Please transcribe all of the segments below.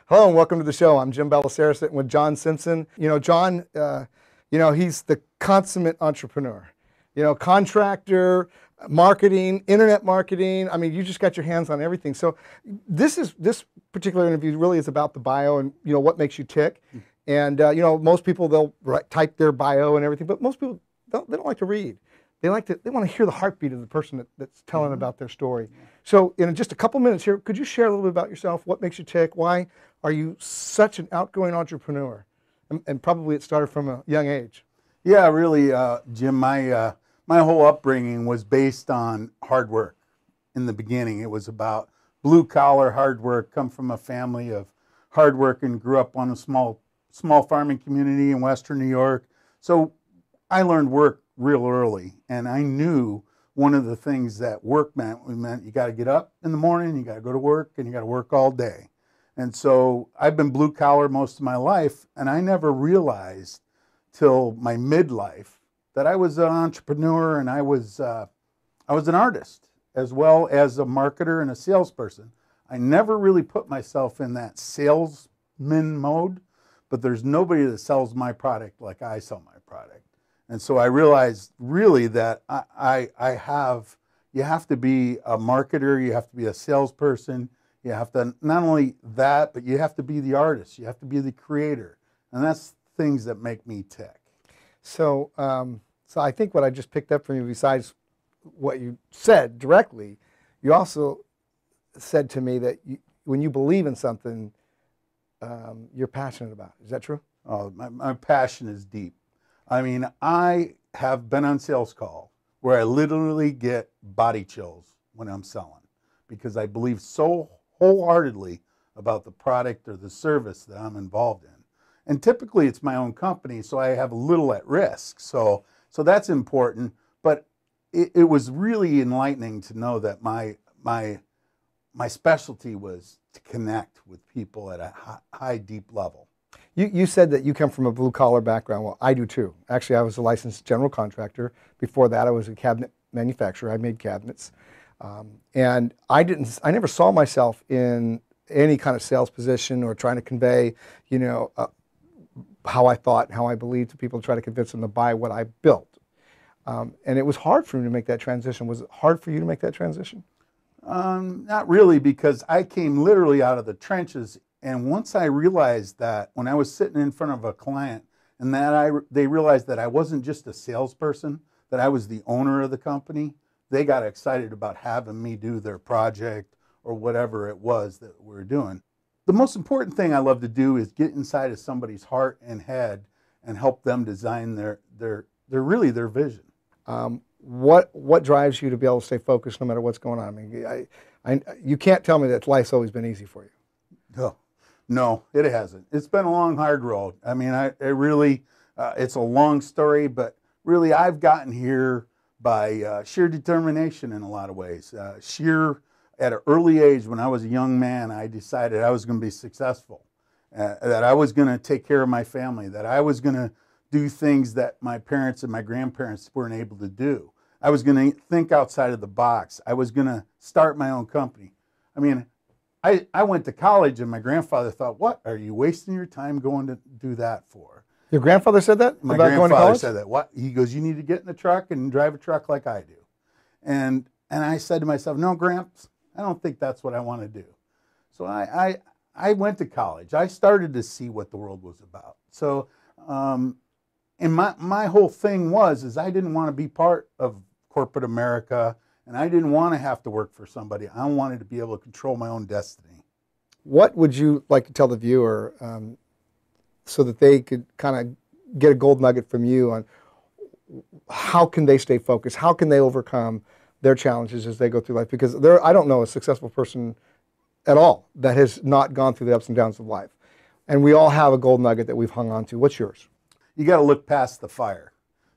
Hello and welcome to the show. I'm Jim Bellacera sitting with John Simpson. John, he's the consummate entrepreneur. Contractor, marketing, internet marketing. I mean, you just got your hands on everything. So this particular interview really is about the bio and, what makes you tick. And, most people, they'll type their bio and everything, but most people, they don't like to read. They want to hear the heartbeat of the person that's telling about their story. So in just a couple minutes here, could you share a little bit about yourself? What makes you tick? Why are you such an outgoing entrepreneur? And probably it started from a young age. Yeah, really, Jim, my whole upbringing was based on hard work. In the beginning, it was about blue-collar hard work, come from a family of hard work and grew up on a small farming community in Western New York. So I learned work real early, and I knew one of the things that work meant you got to get up in the morning, you got to go to work, and you got to work all day. And so I've been blue collar most of my life, and I never realized till my midlife that I was an entrepreneur and I was an artist as well as a marketer and a salesperson. I never really put myself in that salesman mode, but there's nobody that sells my product like I sell my product. And so I realized really that you have to be a marketer, you have to be a salesperson, you have to, not only that, but you have to be the artist, you have to be the creator. And that's things that make me tick. So, so I think what I just picked up from you, besides what you said directly, you also said to me that when you believe in something, you're passionate about it. Is that true? Oh, my passion is deep. I mean, I have been on sales call where I literally get body chills when I'm selling because I believe so wholeheartedly about the product or the service that I'm involved in. And typically it's my own company, so I have a little at risk. So that's important. But it was really enlightening to know that my specialty was to connect with people at a high, deep level. You said that you come from a blue-collar background. Well, I do too. Actually, I was a licensed general contractor. Before that, I was a cabinet manufacturer. I made cabinets. And I never saw myself in any kind of sales position or trying to convey, how I thought, how I believed to people, to try to convince them to buy what I built. And it was hard for me to make that transition. Was it hard for you to make that transition? Not really, because I came literally out of the trenches. And once I realized that when I was sitting in front of a client and that they realized that I wasn't just a salesperson, that I was the owner of the company, they got excited about having me do their project or whatever it was that we were doing. The most important thing I love to do is get inside of somebody's heart and head and help them design their vision. What drives you to be able to stay focused no matter what's going on? I mean, you can't tell me that life's always been easy for you. No, it hasn't. It's been a long, hard road. I mean, it's a long story, but really I've gotten here by sheer determination in a lot of ways. At an early age, when I was a young man, I decided I was going to be successful, that I was going to take care of my family, that I was going to do things that my parents and my grandparents weren't able to do. I was going to think outside of the box. I was going to start my own company. I mean, I went to college and my grandfather thought, what are you wasting your time going to do that for? Your grandfather said that? My grandfather said that. What? He goes, you need to get in the truck and drive a truck like I do. And I said to myself, no, Gramps, I don't think that's what I want to do. So I went to college. I started to see what the world was about. So, and my whole thing is I didn't want to be part of corporate America, and I didn't want to have to work for somebody. I wanted to be able to control my own destiny. What would you like to tell the viewer so that they could kind of get a gold nugget from you on how can they stay focused? How can they overcome their challenges as they go through life? Because I don't know a successful person at all that has not gone through the ups and downs of life. And we all have a gold nugget that we've hung on to. What's yours? You got to look past the fire.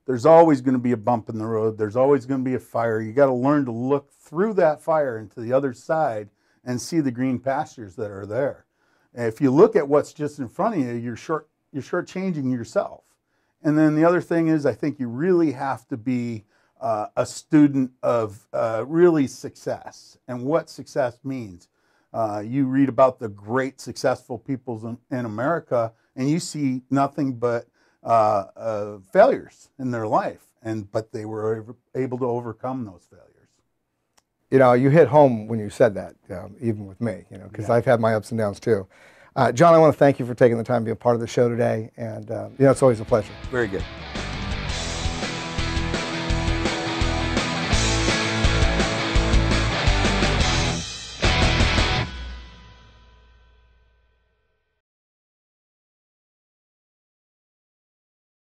There's always going to be a bump in the road. There's always going to be a fire. You got to learn to look through that fire into the other side and see the green pastures that are there. And if you look at what's just in front of you, you're shortchanging yourself. And then the other thing is, I think you really have to be a student of really success and what success means. You read about the great successful peoples in America, and you see nothing but failures in their life, but they were able to overcome those failures. You know, you hit home when you said that, even with me, you know, because I've had my ups and downs too. John, I want to thank you for taking the time to be a part of the show today, and you know, it's always a pleasure. Very good.